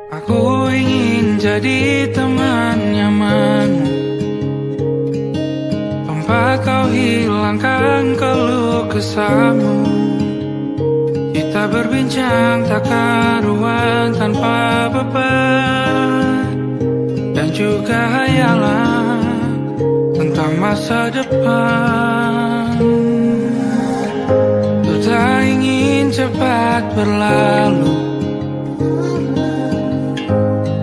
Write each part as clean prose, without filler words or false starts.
Aku ingin jadi teman nyamanmu, tempat kau hilangkan keluh kesahmu. Kita berbincang tak karuan tanpa beban, dan juga hayalan tentang masa depan. Ku tak ingin cepat berlalu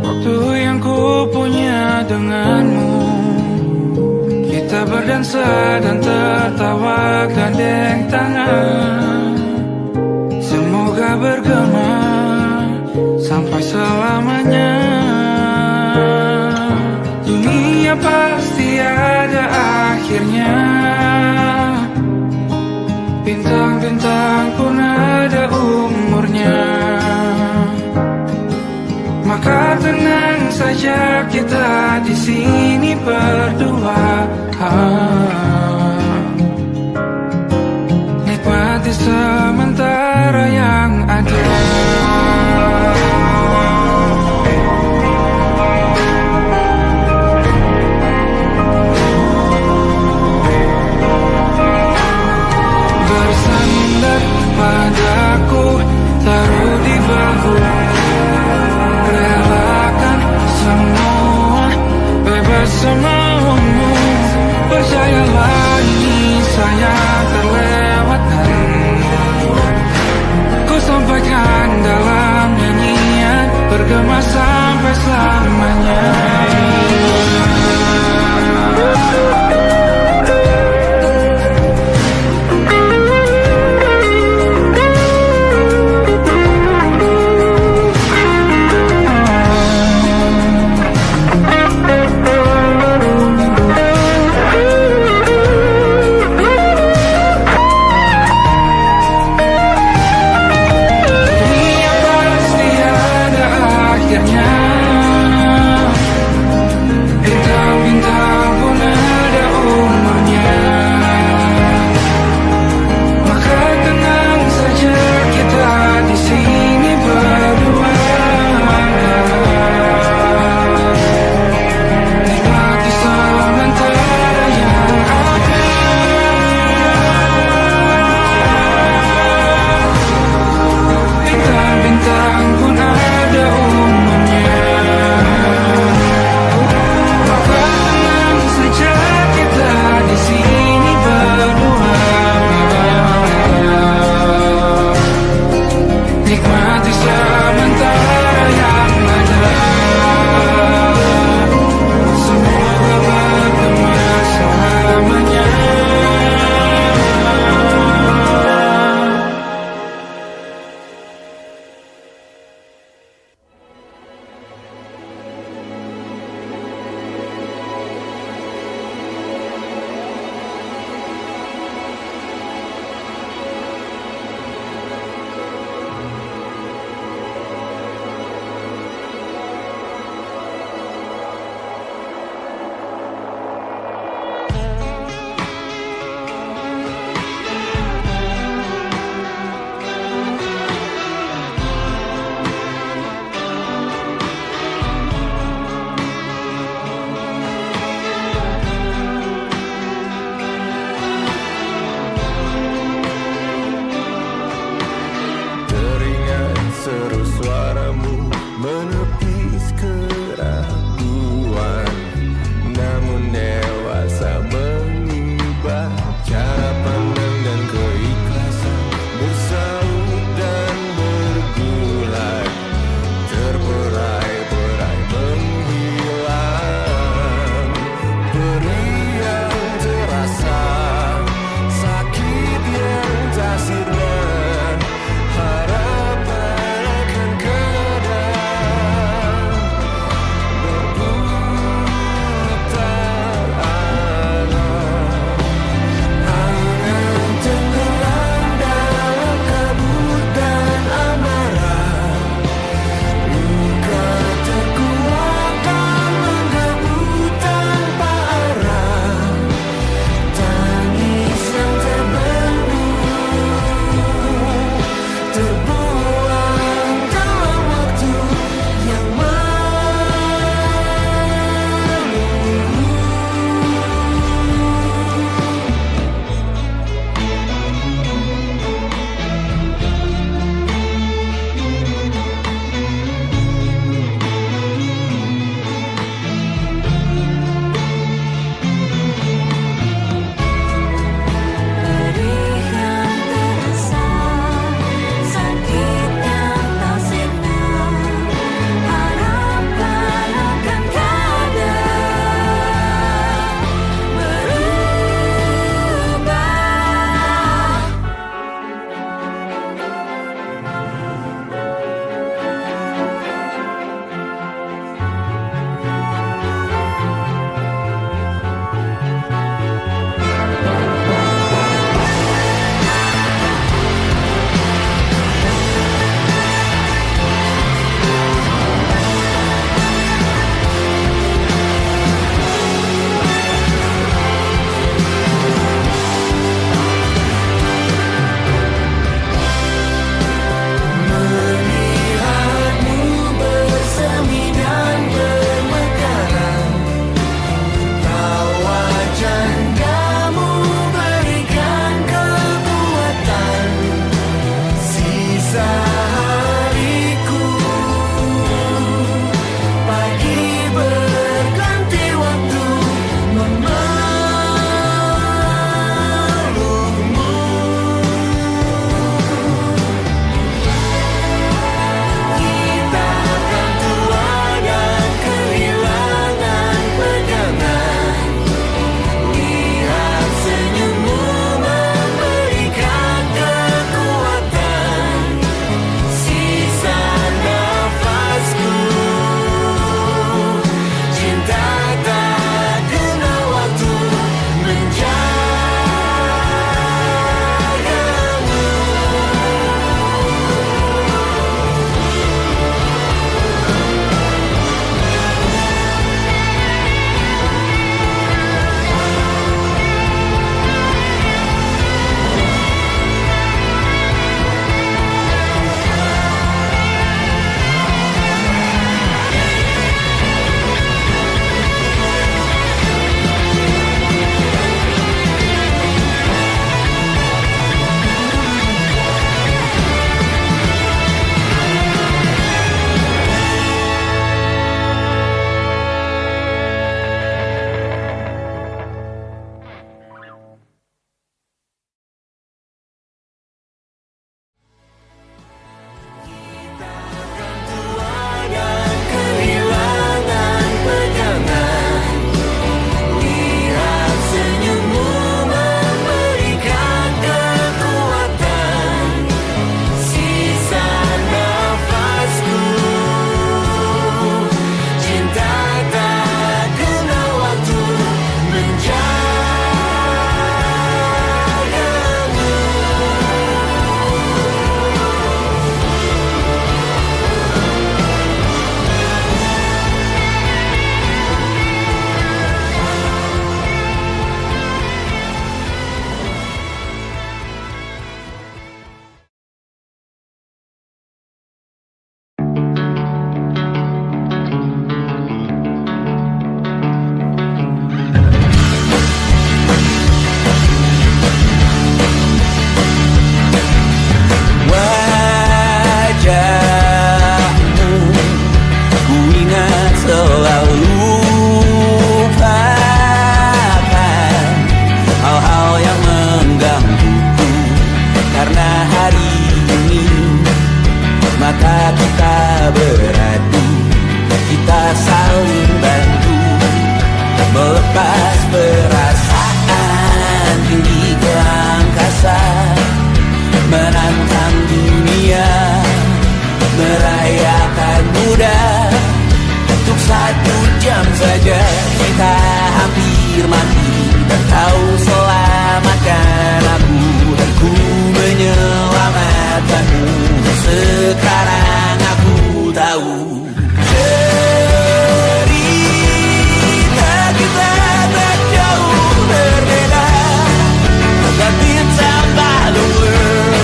waktu yang ku punya denganmu. Kita berdansa dan tertawa gandeng tangan, semoga bergema sampai selamanya. Dunia pasti ada akhirnya, bintang-bintang pun ada umurnya. Maka tenang saja kita di sini berdua, nikmati sementara yang ada. Bersandar padaku, taruh di bahu, relakan semua, bebas semaumu. Percayalah ini saya terlewatkan, ku sampaikan dalam nyanyian, bergema sampai selamanya. Bintang-bintang pun ada umurnya, maka tenang saja kita di sini berdua, nikmati sementara yang ada. Bintang-bintang pun ada umurnya, di sini berdua, nikmati sementara yang ada. Semoga bergema selamanya. beradu, kita saling bantu, melepas perasaan tinggi ke angkasa, menantang dunia, merayakan muda. Untuk 1 jam saja kita hampir mati, dan kau selamatkan aku, dan ku menyelamatkanmu. Sekarang aku tahu cerita kita tak jauh berbeda, tapi tambah the world.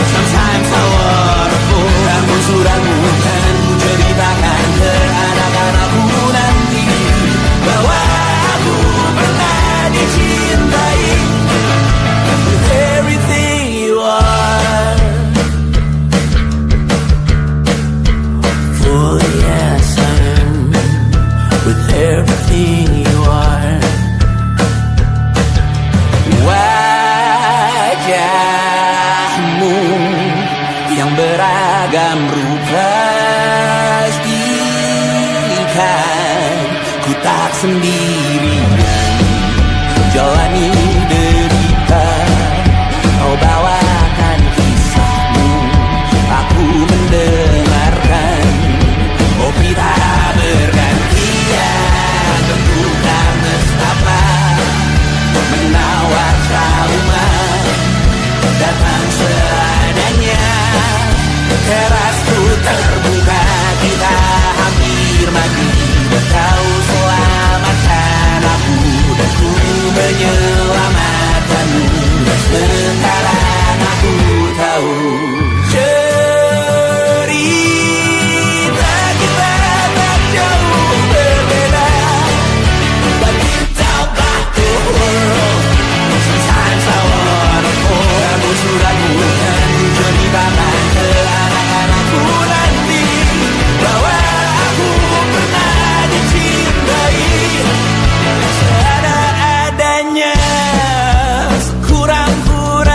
Sometimes I wonderful. Namun suratmu kan ku ceritakan ke anak-anakku nanti, bahwa aku pernah dicintai with everything you are. For yes I am, with everything you are. Wajahmu yang beragam rupa pastikan ku tak sendirian jalani derita. Kau bawakan kisahmu, aku mendengarkan. Oh kita bergantian, tentukan nestapa, menawar trauma, datang seadanya. Terasku terbuka, kita hampir mati, dan kau selamatkan aku, dan ku menyelamatkanmu. Sekarang aku tahu cerita kita tak jauh berbeda, but kita back to world. Sometimes I wanna fall. Namun suratmu kan ku ceritakan ke anak-anakku nanti, bahwa aku pernah dicintai seada-adanya, sekurang-kurangnya.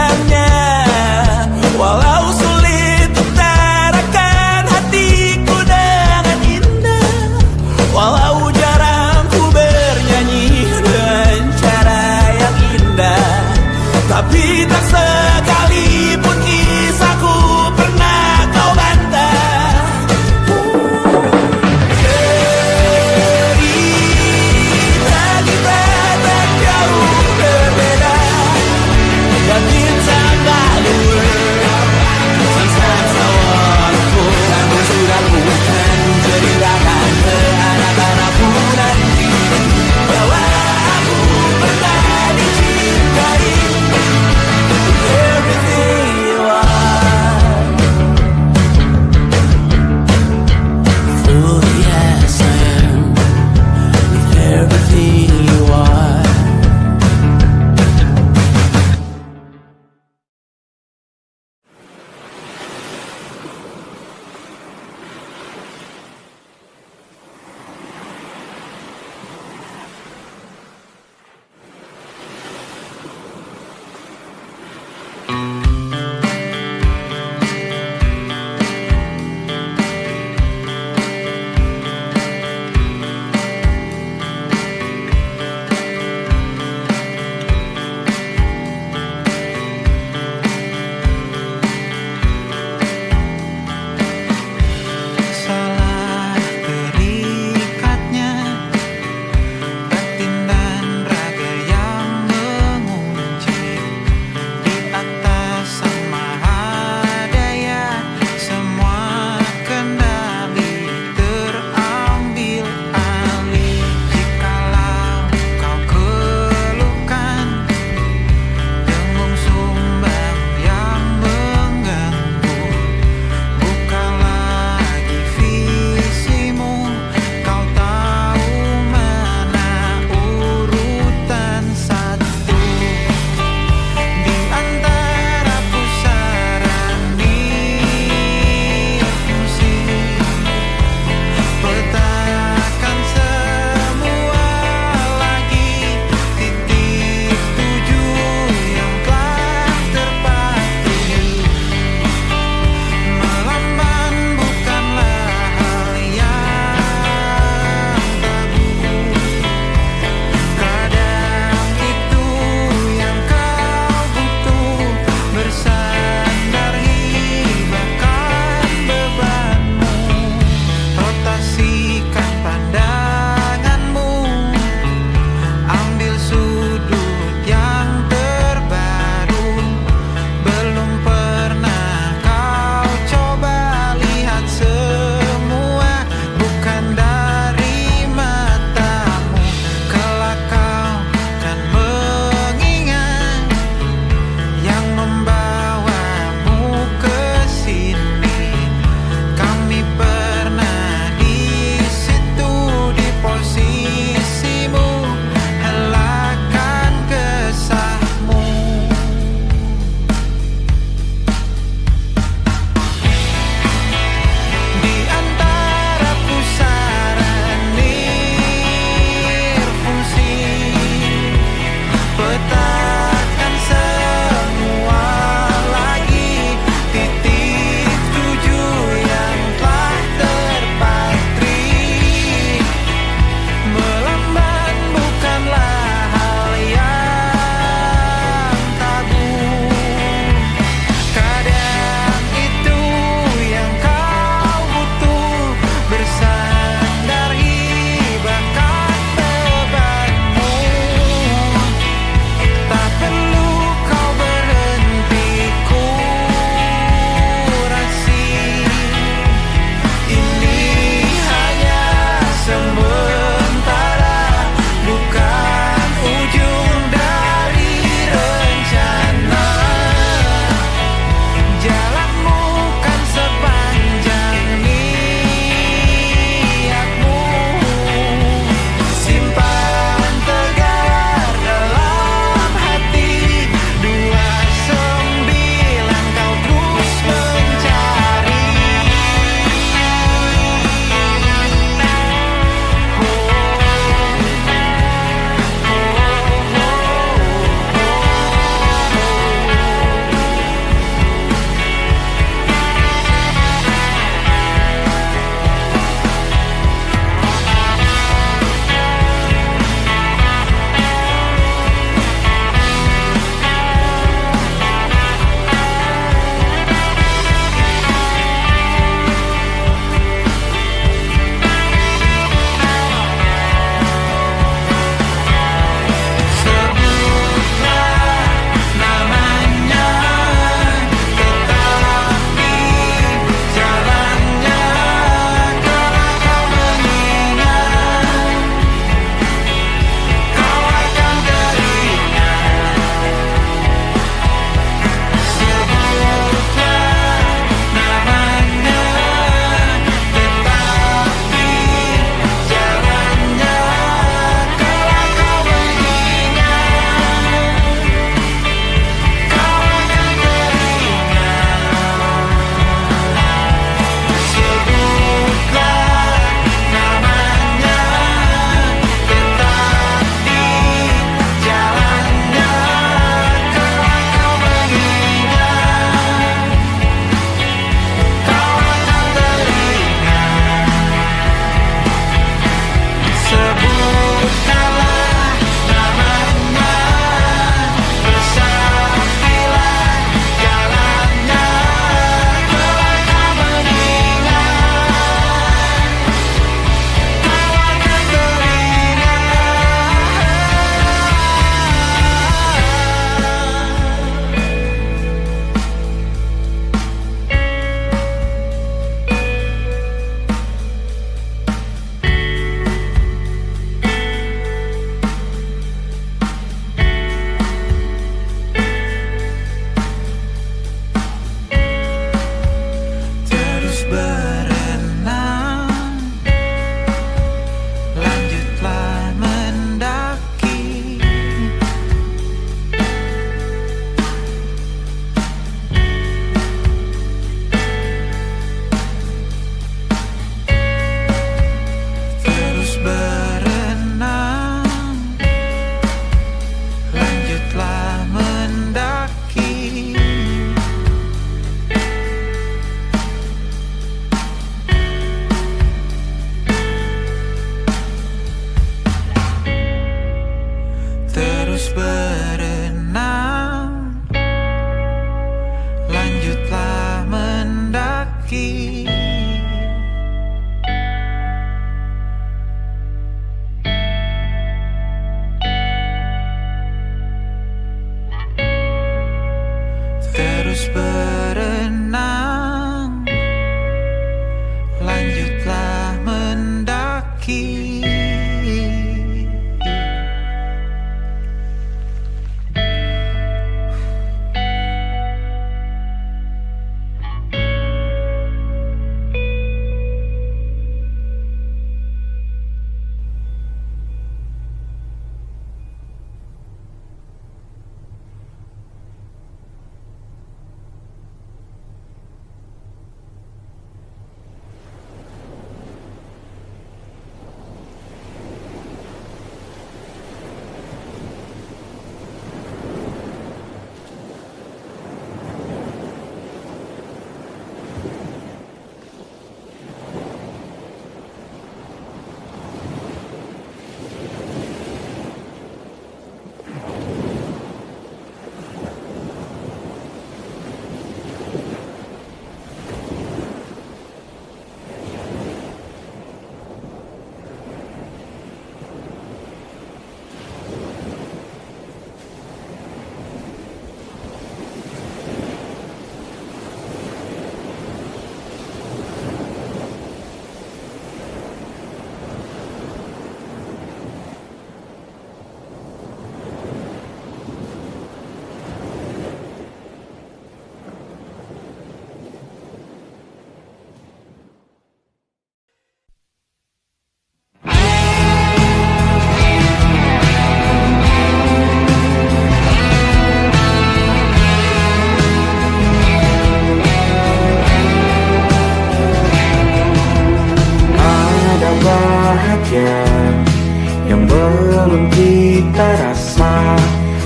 kita rasa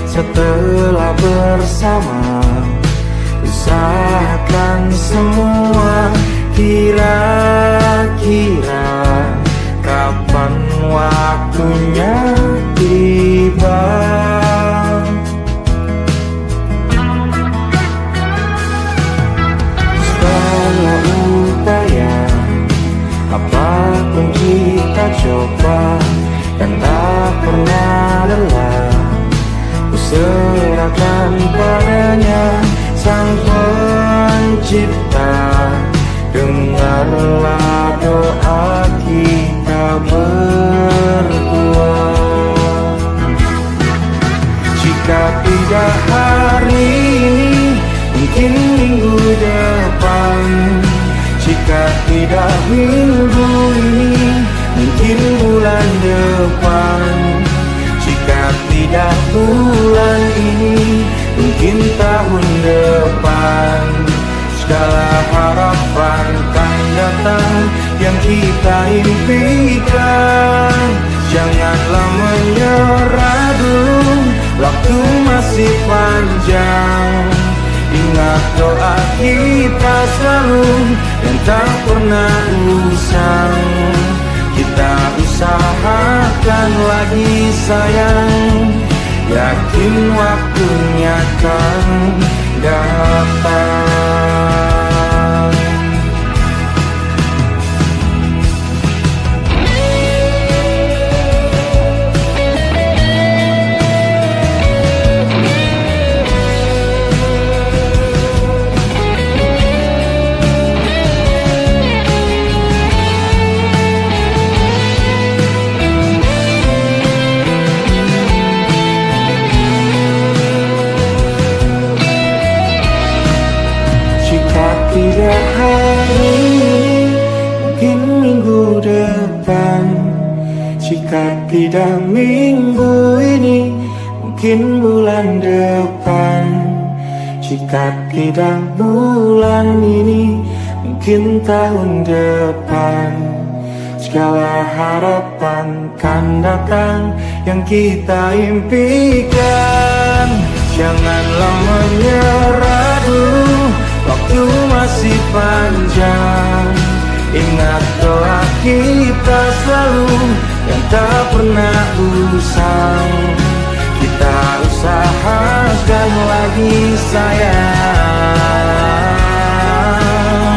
setelah bersama. Usahakan semua, kira-kira kapan waktunya tiba. Segala upaya, apapun kita coba, dan tak pernah lelah. Ku serahkan padanya, Sang Pencipta. Dengarlah doa kita berdua. Jika tidak hari ini, mungkin minggu depan. Jika tidak minggu ini, mungkin bulan depan. Jika tidak bulan ini, mungkin tahun depan. Segala harapan kan datang yang kita impikan. Janganlah menyerah dulu, waktu masih panjang. Ingat doa kita selalu yang tak pernah usang. Kita usahakan lagi sayang, yakin waktunya akan datang. Tidak hari ini, mungkin minggu depan. Jika tidak minggu ini, mungkin bulan depan. Jika tidak bulan ini, mungkin tahun depan. Segala harapan kan datang yang kita impikan. Janganlah menyerah dulu, waktu masih panjang. Ingat doa kita selalu yang tak pernah usang. Kita usahakan lagi sayang.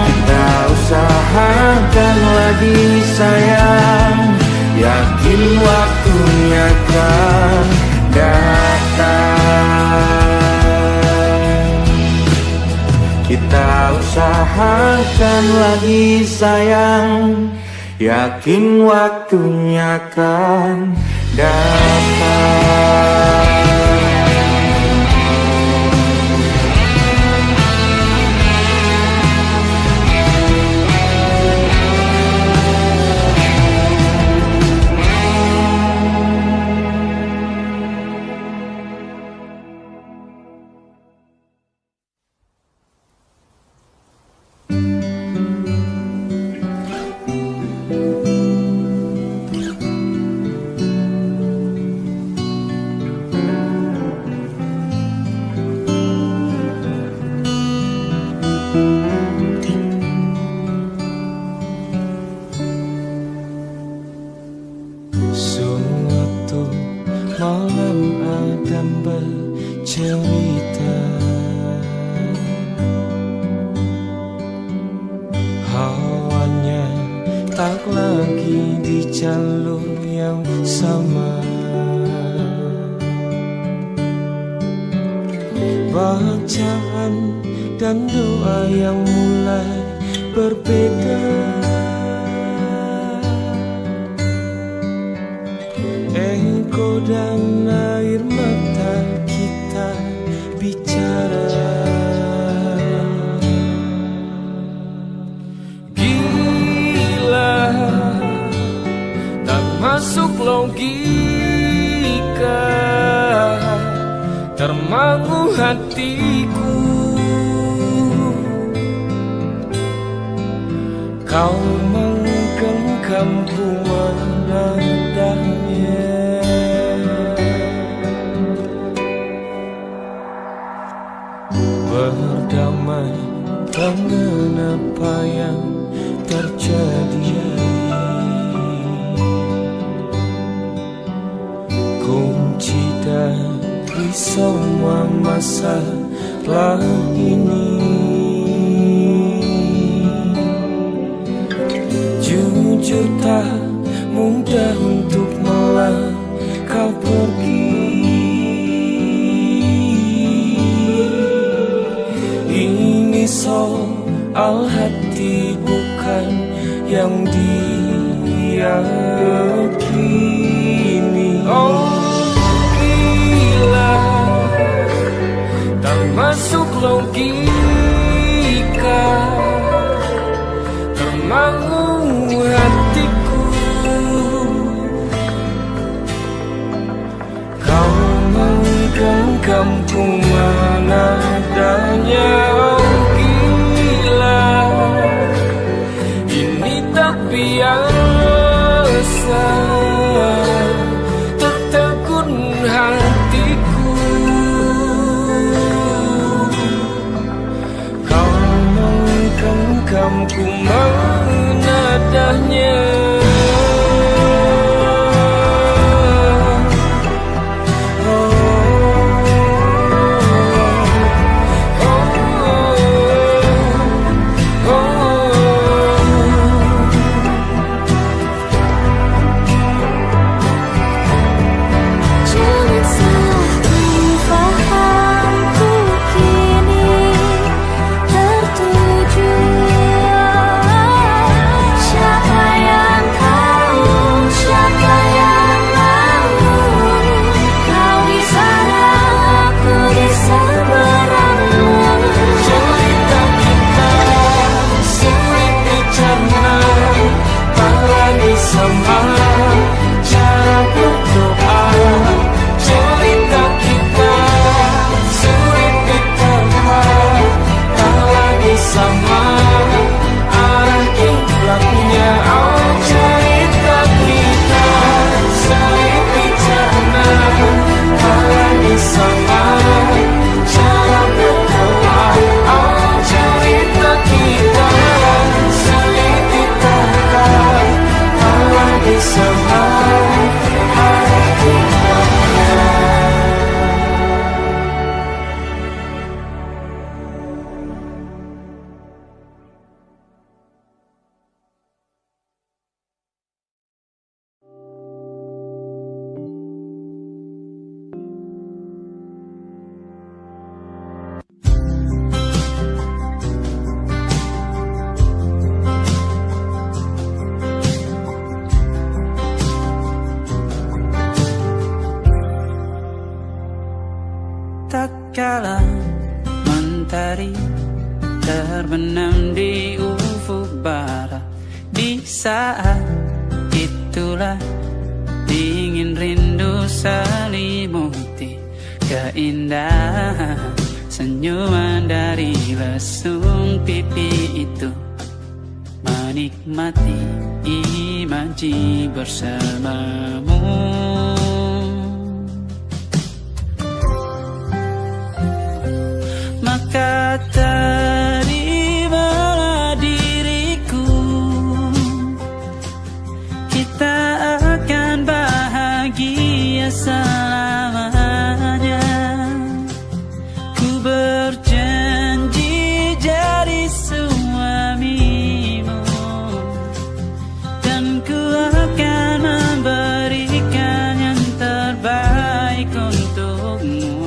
Kita usahakan lagi sayang, yakin waktunya kan datang. Kita usahakan lagi sayang, yakin waktunya akan datang. Bacaan dan doa yang mulai berbeda. Engkau dan air mata kita bicara. Gila, tak masuk logika, termangu hatiku. Kau menggenggamku menadanya. dengan apa yang terjadi. Kunci dari semua masalah ini, jujur tak mudah untuk melangkah pergi. Ini soal hati bukan yang diyakini. Oh gila, tak masuk logika, tak mau hatiku. Kau menggenggamku mana adanya. Biasa tertegun hatiku. Kau menggenggamku menadahnya. Kala mentari terbenam di ufuk barat, di saat itulah dingin rindu selimuti keindahan senyuman dari lesung pipi itu, menikmati imaji bersamamu. Maka terimalah diriku, kita akan bahagia selamanya. Ku berjanji jadi suamimu, dan ku akan memberikan yang terbaik untukmu.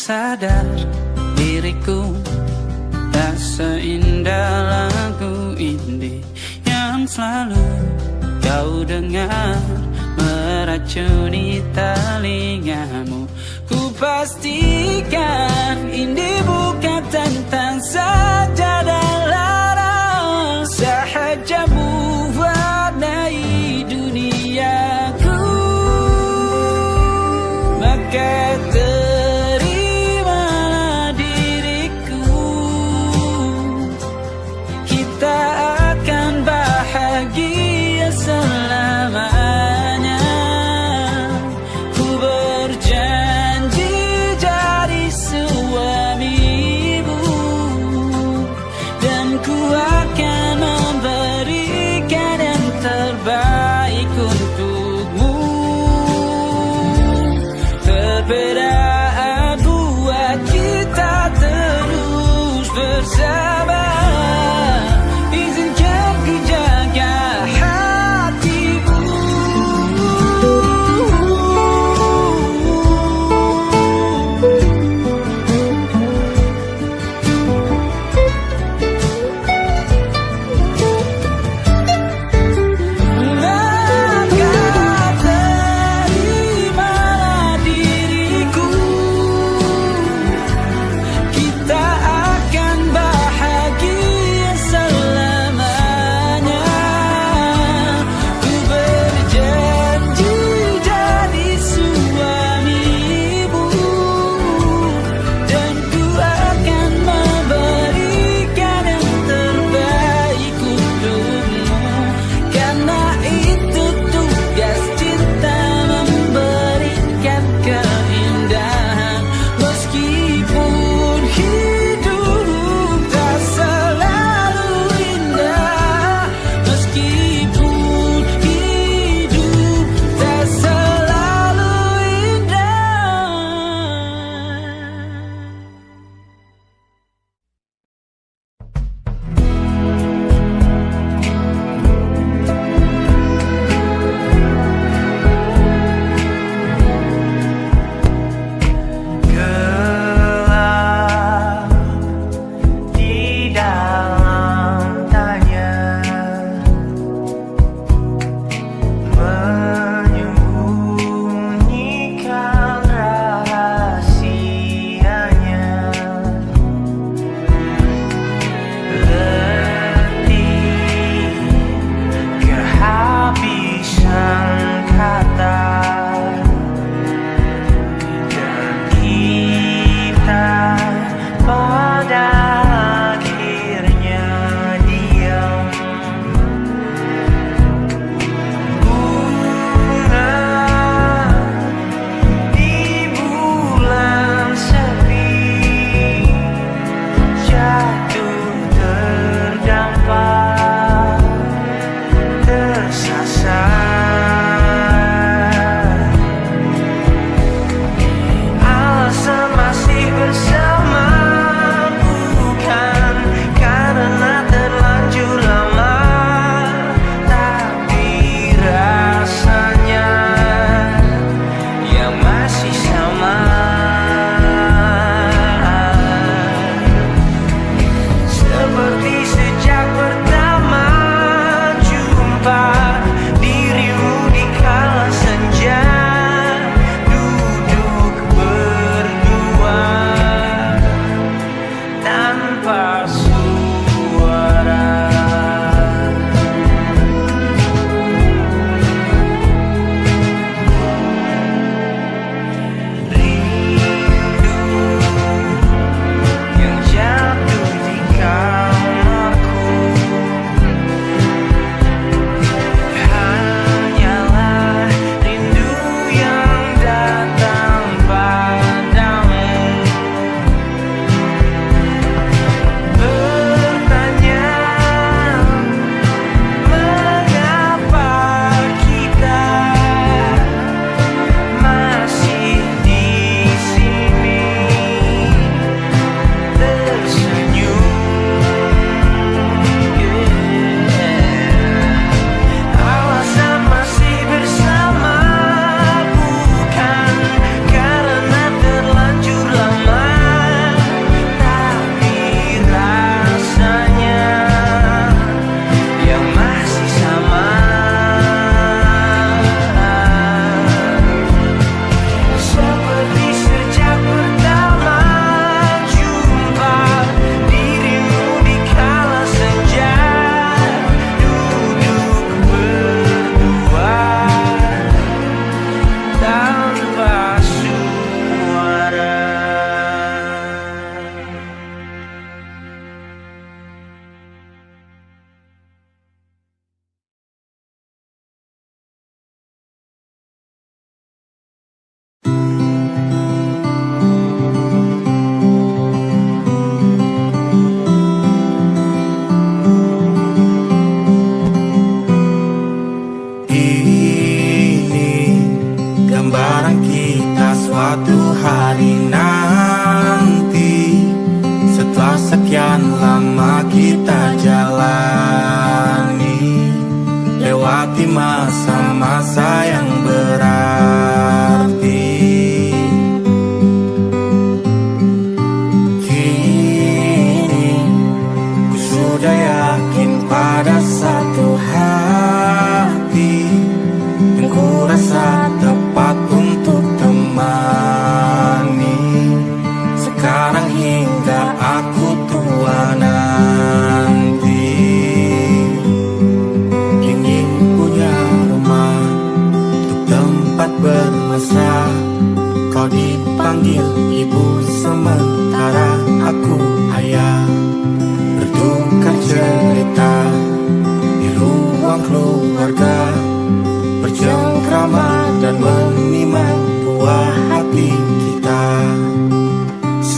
Sadar diriku tak seindah lagu indie yang selalu kau dengar meracuni telingamu. Ku pastikan indie bukan tentang sajadah larang, sahaja mewarnai duniaku. Maka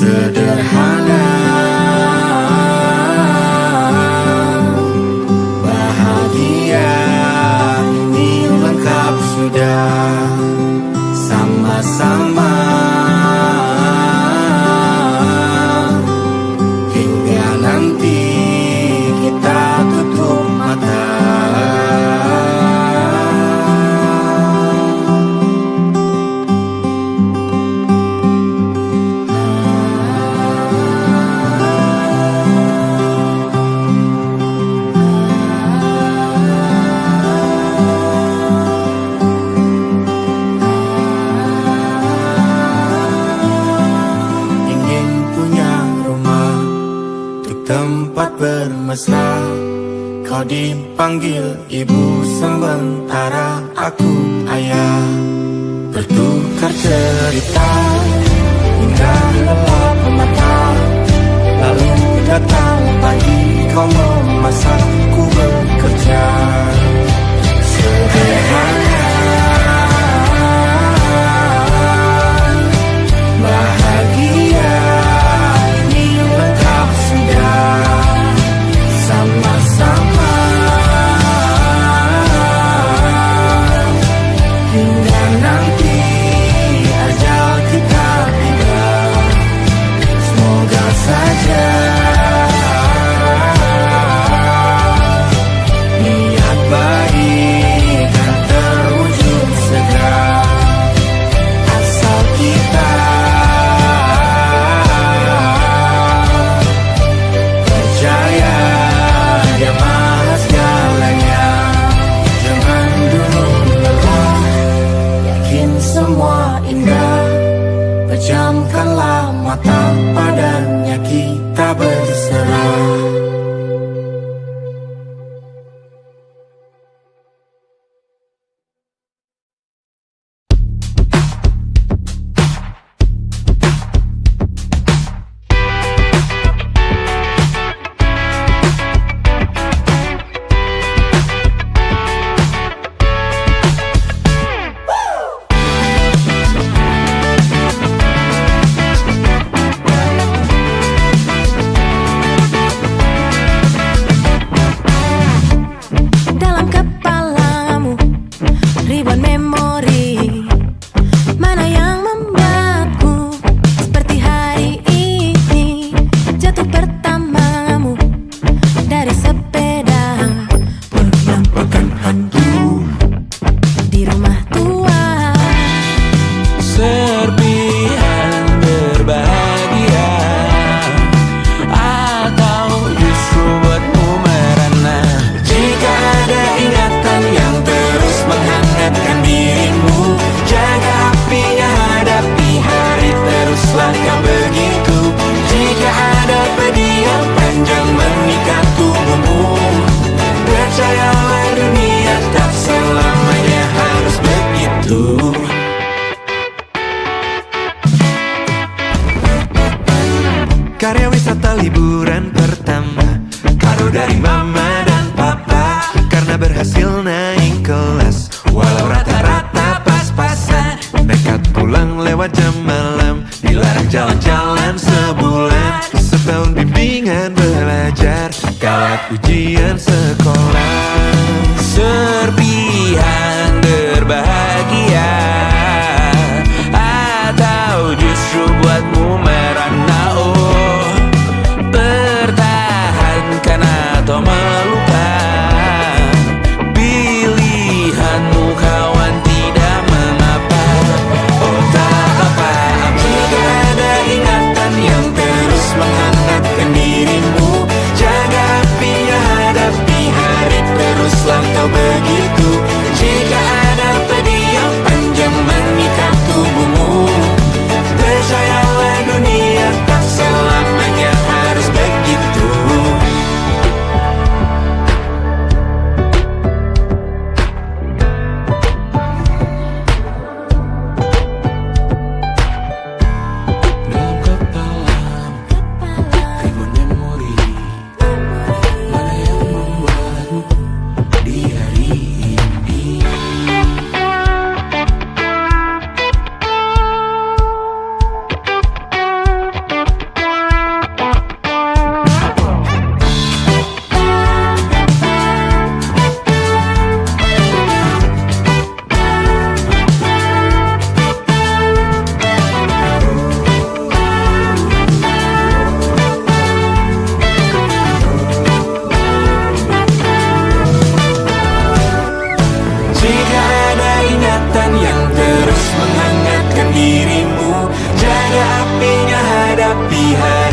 sederhana, bahagia ini lengkap sudah sama-sama. Hingga nanti kita tutup mata. Tempat bermesra, kau dipanggil ibu sementara aku ayah. Bertukar cerita hingga lelap mata. Lalu datang pagi, kau memasak, ku bekerja. Sederhana, bahagia ini lengkap sudah sama-sama. Hingga nanti ajal kita tiba, semoga saja niat baik kan terwujud segera, asal kita percaya Dia Maha segalanya. Jangan dulu lelah, yakin semua indah. Pejamkanlah mata, padanya kita berserah. Dalam kepalamu ribuan memori, mana yang membuatku seperti hari ini. Jatuh pertamamu dari sepeda, Menampakkan hantu di rumah tua. Serpihan berbahagia atau justru buatmu merana. Jika ada ingatan yang terus menghangatkan dirimu, jaga apinya, hadapi hari, teruslah kau begitu. Jika ada pedih yang panjang mengikat tubuhmu, percayalah dunia tak selamanya harus begitu. Karya wisata liburan pertama, kado dari mama dan papa. Karena berhasil naik kelas, walau rata-rata pas-pasan. Nekat pulang lewat jam malam, dilarang jalan-jalan sebulan. Setahun bimbingan belajar, kawat ujian sekolah. Serpihan berbahagia atau justru buatmu merana. Oh, pertahankan atau melupakan pilihanmu kawan, tidak mengapa. Oh tak apa-apa. Jika ada ingatan yang terus menghangatkan dirimu, jaga apinya, hadapi hari, teruslah kau begitu. Jika melengkapi hari